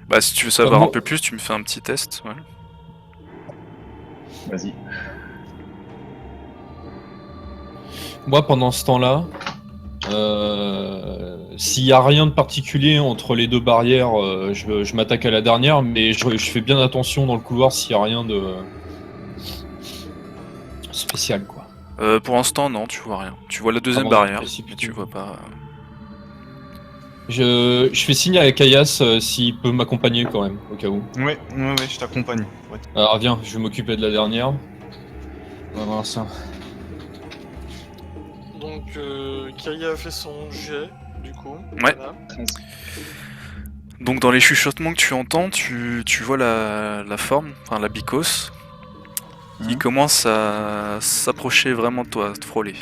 Bah, si tu veux savoir moi- un peu plus, tu me fais un petit test. Ouais. Vas-y. Moi, pendant ce temps-là, s'il n'y a rien de particulier entre les deux barrières, je m'attaque à la dernière, mais je fais bien attention dans le couloir s'il n'y a rien de spécial, quoi. Pour l'instant, non, tu vois rien. Tu vois la deuxième Avant de barrière, précipiter. mais tu vois pas. Je fais signe à Kayas s'il peut m'accompagner quand même, au cas où. Ouais, je t'accompagne. Ouais. Alors viens, je vais m'occuper de la dernière. On va voir ça. donc, Kyrie a fait son jet, du coup. Ouais. Voilà. Donc, dans les chuchotements que tu entends, tu vois la forme, enfin la bicos, qui Mhm. commence à s'approcher vraiment de toi, à te frôler.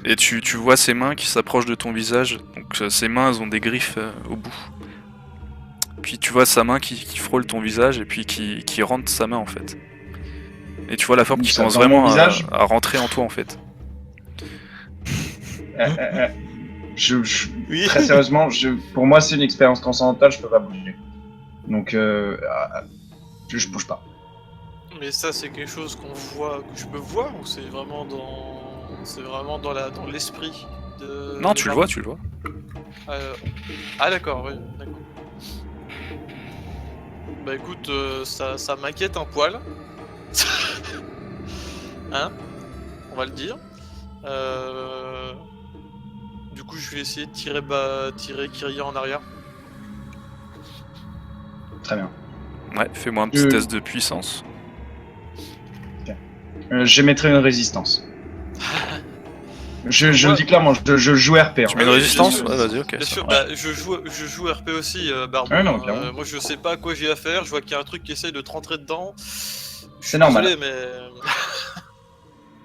Et tu vois ses mains qui s'approchent de ton visage. Donc ses mains, elles ont des griffes au bout. Puis tu vois sa main qui frôle ton visage et puis qui rentre sa main en fait. Et tu vois la forme qui Ça commence dans mon vraiment visage à rentrer en toi en fait. Oui. Très sérieusement, pour moi, c'est une expérience transcendantale, je peux pas bouger. Donc, je bouge pas. Mais ça, c'est quelque chose qu'on voit, que je peux voir, ou c'est vraiment dans l'esprit de. Non, de tu le Marc vois, tu le vois. Ah d'accord, oui, d'accord. Bah écoute, ça m'inquiète un poil. Hein? On va le dire. Du coup, je vais essayer de tirer Kyria en arrière. Très bien. Ouais, fais-moi un petit test de puissance. J'émettrai une résistance. Je le dis clairement, je joue RP. Tu mets une oui, résistance? bien Ouais, sûr. vas-y, ok. Bien ça sûr, va. bah, je joue RP aussi, Barbu. Ouais, non, clairement. Moi, je sais pas à quoi j'ai à faire. Je vois qu'il y a un truc qui essaye de te rentrer dedans. Je suis normal. désolé, mais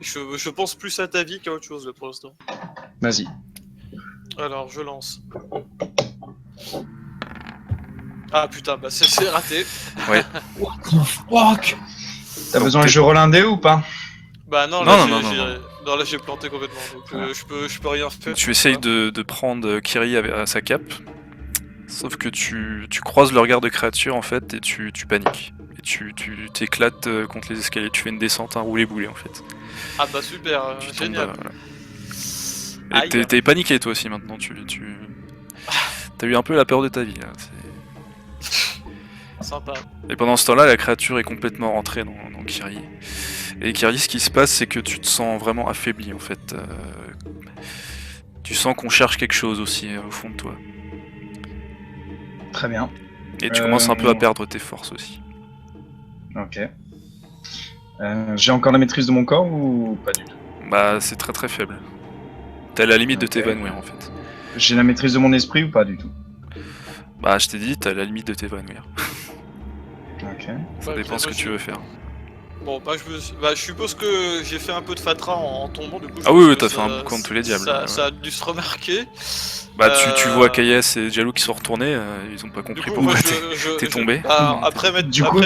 je pense plus à ta vie qu'à autre chose là, pour l'instant. Vas-y. Alors, je lance. Ah putain, bah c'est raté. What the fuck? T'as Donc, besoin que je roll un dé ou pas? Bah non, Non, là, non, j'ai- non, non, j'ai- non. non, là j'ai planté complètement. Donc je peux rien faire. Tu essayes de prendre Kiri à sa cape. Sauf que tu croises le regard de créature en fait et tu paniques. Et tu t'éclates contre les escaliers. Tu fais une descente, un roulé-boulé en fait. Ah bah super, Tu tombes, génial. voilà. Aïe. Et t'es paniqué toi aussi maintenant. T'as eu un peu la peur de ta vie là. Sympa. Et pendant ce temps-là, la créature est complètement rentrée dans Kiri. Et Kiri, ce qui se passe, c'est que tu te sens vraiment affaibli en fait. Tu sens qu'on cherche quelque chose aussi au fond de toi. Très bien. Et tu commences un peu à perdre tes forces aussi. Ok. J'ai encore la maîtrise de mon corps ou pas du tout? Bah, c'est très très faible. T'as la limite de Ok. t'évanouir en fait. J'ai la maîtrise de mon esprit ou pas du tout? Bah, je t'ai dit, t'as la limite de t'évanouir. Ok. Ça Ouais, dépend ce moi, que tu veux faire. Bon, bah je suppose que j'ai fait un peu de fatras en tombant, du coup. je Ah pense oui, oui, que t'as ça- fait un boucan de tous les diables. Ça a dû se remarquer. Bah, tu vois Euh, Kayes et Jalou qui sont retournés, ils ont pas Du compris coup, moi, pourquoi t'es tombé. bah, après, Du coup-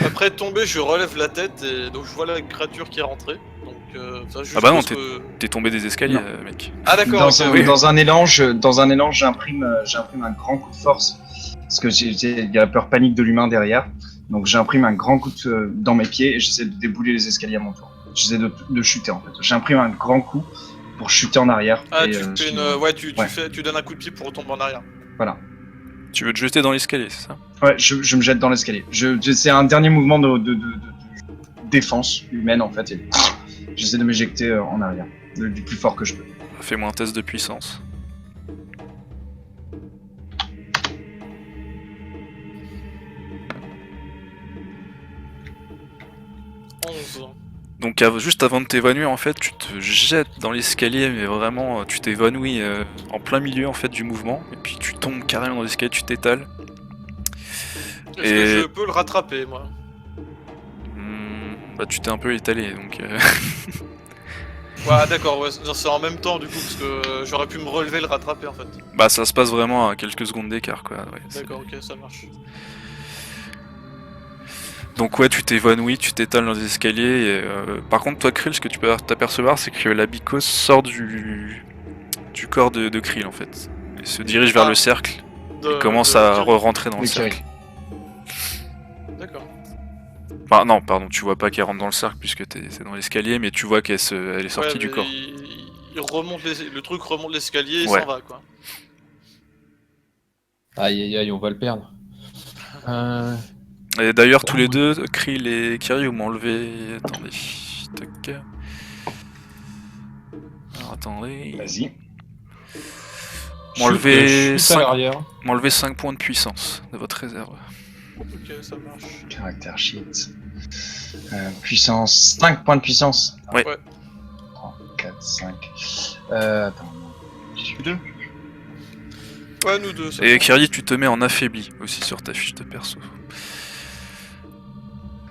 après tomber, je relève la tête et donc je vois la créature qui est rentrée. Donc, ça, je Ah bah non, suppose que- t'es tombé des escaliers, Non. mec. Ah d'accord. Dans, ok, un, oui. dans un élan, j'imprime un grand coup de force parce que il y a la peur panique de l'humain derrière. Donc j'imprime un grand coup dans mes pieds et j'essaie de débouler les escaliers à mon tour. J'essaie de chuter en fait. J'imprime un grand coup pour chuter en arrière. Ah, et, tu fais une, ouais, tu ouais. donnes un coup de pied pour retomber en arrière. Voilà. Tu veux te jeter dans l'escalier, c'est ça? Ouais, je me jette dans l'escalier. C'est un dernier mouvement de défense humaine en fait. Et j'essaie de m'éjecter en arrière, du plus fort que je peux. Fais-moi un test de puissance. 11. Donc juste avant de t'évanouir, en fait, tu te jettes dans l'escalier, mais vraiment, tu t'évanouis en plein milieu en fait du mouvement, et puis tu tombes carrément dans l'escalier, tu t'étales. Est-ce que je peux le rattraper, moi? Bah tu t'es un peu étalé, donc... Ouais, d'accord, ouais, c'est en même temps, du coup, parce que j'aurais pu me relever et le rattraper, en fait. Bah ça se passe vraiment à quelques secondes d'écart, quoi. Ouais, D'accord, ok, ça marche. Donc ouais, tu t'évanouis, tu t'étales dans les escaliers. Et, par contre, toi, Krill, ce que tu peux t'apercevoir, c'est que la bicose sort du corps de Krill, en fait. Et se dirige vers le cercle, et commence à rentrer dans le cercle. D'accord. Enfin, non, pardon, tu vois pas qu'elle rentre dans le cercle, puisque c'est dans l'escalier, mais tu vois qu'elle est sortie Ouais, du mais corps. il remonte le truc remonte l'escalier et Ouais. s'en va, quoi. Aïe aïe aïe, on va le perdre. Et d'ailleurs, tous les deux, Krill et Kiri, vous m'enlevez... Attendez... Tac... Alors, attendez... Vas-y. M'enlever Chute à l'arrière. 5 points de puissance de votre réserve. Ok, ça marche. Caractère sheet. Puissance. 5 points de puissance. Ouais. 3, 4, 5. Attends. Les deux. Ouais, nous deux, ça Et va. Kiri, tu te mets en affaibli aussi sur ta fiche de perso.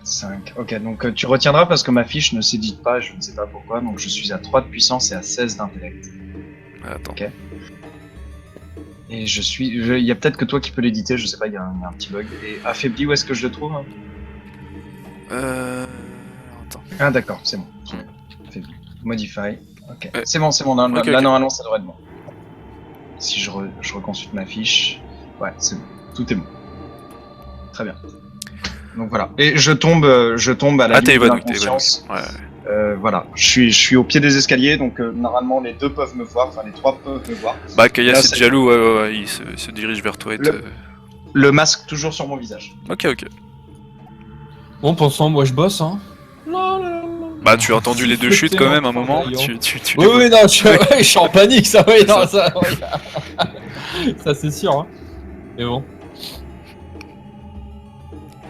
5. Ok, donc tu retiendras parce que ma fiche ne s'édite pas, je ne sais pas pourquoi, donc je suis à 3 de puissance et à 16 d'intellect. Attends. Ok. Et il y a peut-être que toi qui peux l'éditer, je sais pas, il y a un petit bug. Et affaibli, où est-ce que je le trouve? Attends. Ah d'accord, c'est bon. Affaibli. Modify. Ok. Ouais. C'est bon, là, Ok, là ok. normalement ça devrait être bon. Si je reconsulte ma fiche. Ouais, c'est bon. Tout est bon. Très bien. Donc voilà. Et je tombe à la Ah, t'es limite évanoui, d'inconscience. Ouais. Voilà, je suis au pied des escaliers, donc normalement les deux peuvent me voir, enfin les trois peuvent me voir. Bah, Kaya, Là, c'est c'est- jaloux, ouais, il se dirige vers toi et te... Le masque toujours sur mon visage. Ok, ok. Bon, pensant, moi je bosse, hein. Bah, tu as entendu les deux chutes quand même, un moment. Tu Oui, les vois. oui, non, je suis en panique, ça, oui, non, ça, oui. Ça, c'est sûr, hein. Mais bon.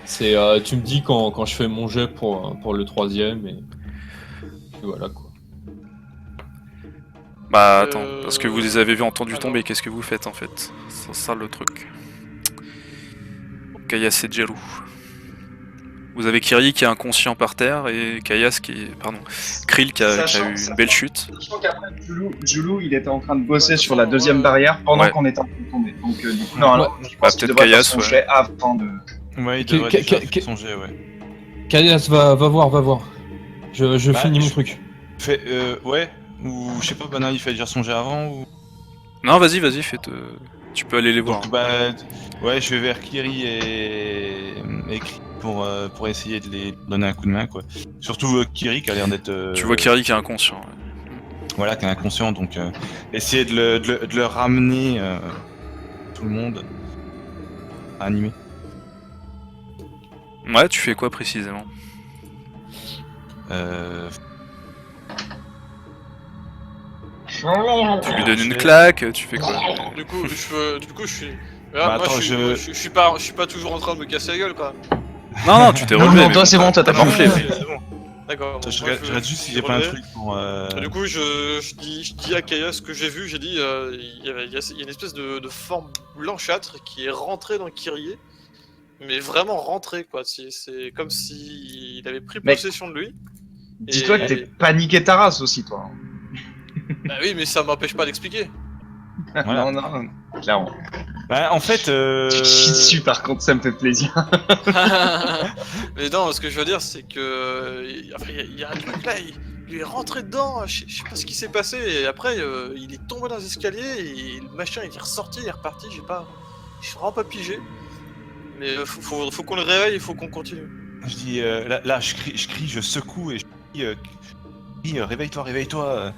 C'est, tu me dis quand je fais mon jet pour le troisième, et voilà, quoi. Bah, attends, parce que vous les avez vus entendus tomber, qu'est-ce que vous faites, en fait? C'est ça, le truc. Kaya, c'est jaloux. Vous avez Kiri qui est inconscient par terre, et Kayas qui est... Pardon. Krill qui a eu une belle chute. Sachant qu'après, Julu, il était en train de bosser sur la deuxième barrière pendant Ouais. qu'on était en train de tomber. Donc, du coup, normalement, je pense qu'il peut-être devrait faire Kayas, son ouais. jet avant de. Ouais, il Que- devrait que- déjà que- faire son jet, ouais. Kalias, va voir. Je Bah, finis mon truc. Fait, ouais, ou je sais pas, Bana, il fait déjà son jet avant, ou... Non, vas-y, fais-te... Tu peux aller les voir. Donc, bah, ouais, je vais vers Kiri et Kri pour essayer de les donner un coup de main, quoi. Surtout Kiri qui a l'air d'être... Tu vois Kiri qui est inconscient. Ouais. Voilà, qui est inconscient, donc essayer de le ramener, tout le monde, à animer. Ouais, tu fais quoi précisément? Tu lui donnes une claque, tu fais quoi? Du coup, je suis. Bah, moi, attends, je suis pas toujours en train de me casser la gueule, quoi. Non, tu t'es Non, relevé. non, mais toi, c'est bon, toi, t'as t'as morflé. morflé. mais- C'est bon. D'accord. Je moi, regarde juste si j'ai pas un truc pour... Du coup, je dis à Kaya ce que j'ai vu. J'ai dit, il y a une espèce de forme blanchâtre qui est rentrée dans Kyrie, mais vraiment rentrée, quoi. C'est comme si il avait pris Mec. possession de lui. Dis-toi Et- que t'es paniqué ta race aussi, toi. Bah oui, mais ça m'empêche pas d'expliquer. Voilà. Non, clairement. Bah, en fait... Tu te chies dessus, par contre, ça me fait plaisir. Mais non, ce que je veux dire, c'est que enfin, il y a un truc là, il est rentré dedans. Je sais pas ce qui s'est passé. Et après, il est tombé dans les escaliers et le machin, il est ressorti, il est reparti. Je suis vraiment pas pigé. Mais faut qu'on le réveille, il faut qu'on continue. Je dis, là, je crie, je secoue et je dis, réveille-toi, réveille-toi.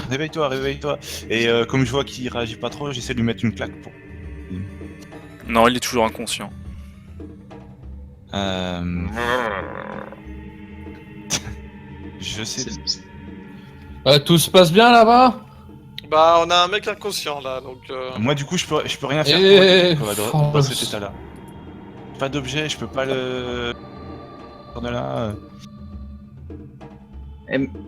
Réveille-toi. Et comme je vois qu'il réagit pas trop, j'essaie de lui mettre une claque pour Non, il est toujours inconscient. Je sais. Tout se passe bien là-bas? Bah, on a un mec inconscient là, donc. Moi, du coup, je peux rien faire pour aider, quoi, dans cet état-là. Pas d'objet, je peux pas le. De là.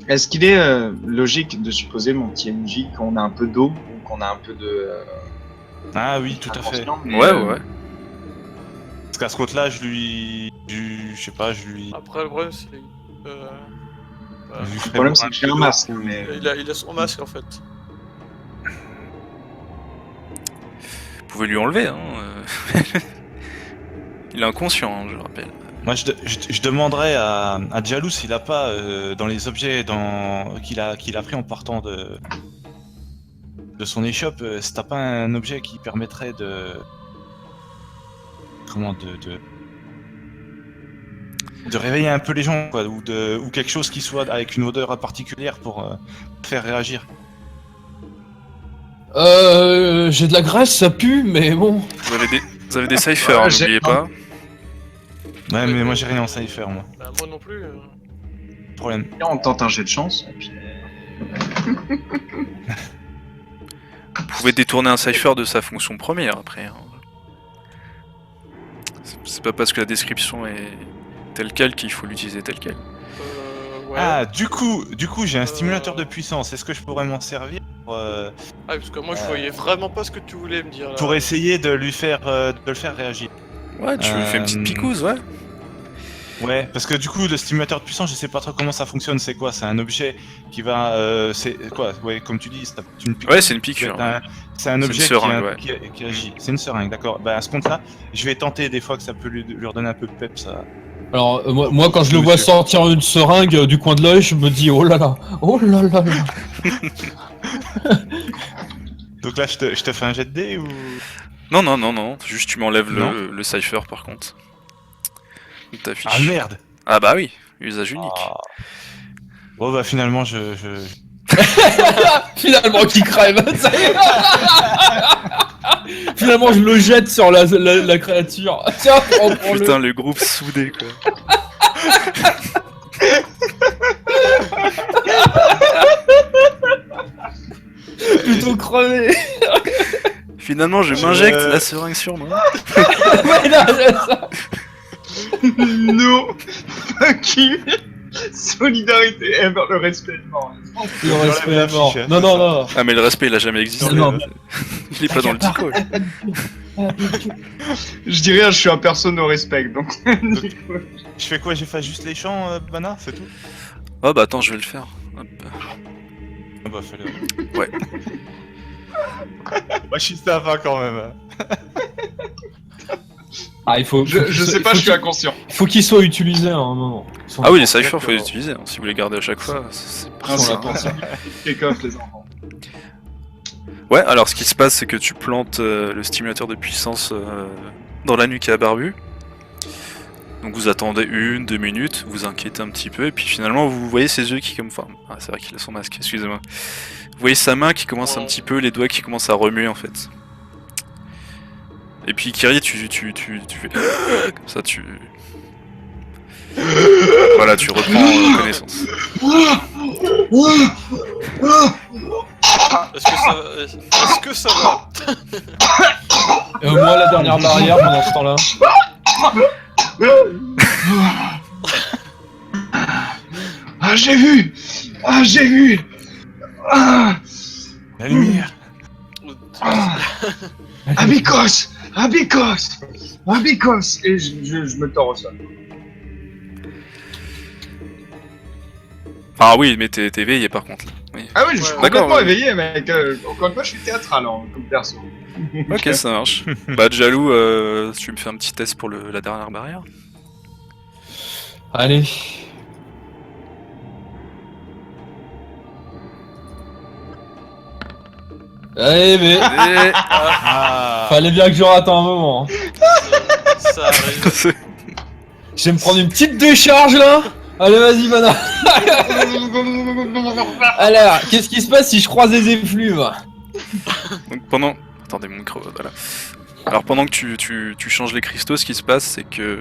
Est-ce qu'il est logique de supposer, mon petit MJ, qu'on a un peu d'eau ou qu'on a un peu de. Ah oui, tout à fait. inconscient, mais, Ouais. Parce qu'à ce compte-là, je sais pas, je lui. Après, le problème, c'est. je lui Le ferai problème, boire c'est un que j'ai peu un d'eau. masque, mais. Il a son masque en fait. Vous pouvez lui enlever, hein. Il est inconscient, hein, je rappelle. Moi, je demanderais à Jalou s'il a pas dans les objets qu'il a pris en partant de son échoppe, si t'as pas un objet qui permettrait de réveiller un peu les gens, quoi, ou quelque chose qui soit avec une odeur particulière pour faire réagir. J'ai de la graisse, ça pue, mais bon. Vous avez des ciphers, hein, j'ai- n'oubliez pas. Ouais, mais moi j'ai rien en cypher, moi. Bah, moi non plus. Problème. On tente un jet de chance, et puis. Vous pouvez détourner un cipher de sa fonction première après. Hein. C'est pas parce que la description est telle quelle qu'il faut l'utiliser telle quelle. Ouais. Ah, du coup, j'ai un stimulateur de puissance. Est-ce que je pourrais m'en servir Ah, parce que moi je voyais vraiment pas ce que tu voulais me dire là. pour essayer de le faire réagir? Ouais, tu lui fais une petite picouse, ouais. Ouais, parce que du coup, le stimulateur de puissance, je sais pas trop comment ça fonctionne. C'est quoi? C'est un objet qui va. C'est quoi? Ouais, comme tu dis, c'est une piqûre. Ouais, c'est une piqûre. C'est un C'est objet une seringue, ouais. qui agit. C'est une seringue, d'accord. Bah, à ce compte-là, je vais tenter des fois que ça peut lui redonner un peu de peps. Alors, moi, quand je le vois sortir une seringue du coin de l'œil, je me dis, oh là là. Donc là, je te fais un jet de dés ou. Non. Juste tu m'enlèves Non. le cipher par contre. Donc, t'affiches. Ah merde! Ah bah oui, usage unique. Ah. Bon, bah finalement, Finalement, qui crève. Ça y est. Finalement, je le jette sur la créature. Tiens, prends-le. Putain, le groupe soudé quoi. Plutôt crevé. Finalement, je m'injecte la seringue sur moi. Ouais, non, c'est ça. No fuck you. Solidarité, le respect. Non. Le respect est mort. l'affiche, Non. Ah, mais le respect il a jamais existé. Non. Il est pas dans le tico. Je dis rien, je suis un perso no respect, donc. Je fais quoi? J'efface juste les champs, Bana? C'est tout? Oh bah attends, je vais le faire. Hop. Ah bah, fais-le. Ouais. Moi, je suis sympa quand même. Ah, il faut. Je sais pas, je suis inconscient. Faut qu'il soit utilisé à un moment. Ah oui, les ciphers faut les utiliser. Hein. Si vous les gardez à chaque fois, c'est pas Ils sont ça. là pour ça. Take-off, les enfants. Ouais, alors ce qui se passe, c'est que tu plantes le stimulateur de puissance dans la nuque à Barbu. Donc vous attendez 1-2 minutes, vous inquiétez un petit peu, et puis finalement vous voyez ses yeux qui comme... Enfin, ah, c'est vrai qu'il a son masque, excusez-moi. Vous voyez sa main qui commence un petit peu, les doigts qui commencent à remuer en fait. Et puis Kiri, tu fais... Comme ça, tu... Voilà, tu reprends connaissance. Est-ce que ça va? Et moi, la dernière barrière pendant ce temps-là. Ah, j'ai vu. La lumière! Abikos. Et je me tords au sol. Ah oui, mais t'es éveillé par contre là. Oui. Ah oui, je suis Ouais, complètement d'accord, ouais. éveillé, mec. Encore une fois, je suis théâtral comme perso. Ok, ça marche. Bah Jalou, tu me fais un petit test pour la dernière barrière. Allez. Allez, mais. Ah! Fallait bien que je rate un moment. Ça arrive. Je vais me prendre une petite décharge là. Allez, vas-y, Mana. Alors, qu'est-ce qui se passe si je croise les effluves? Donc pendant... Attendez, mon micro, voilà. Alors pendant que tu changes les cristaux, ce qui se passe, c'est que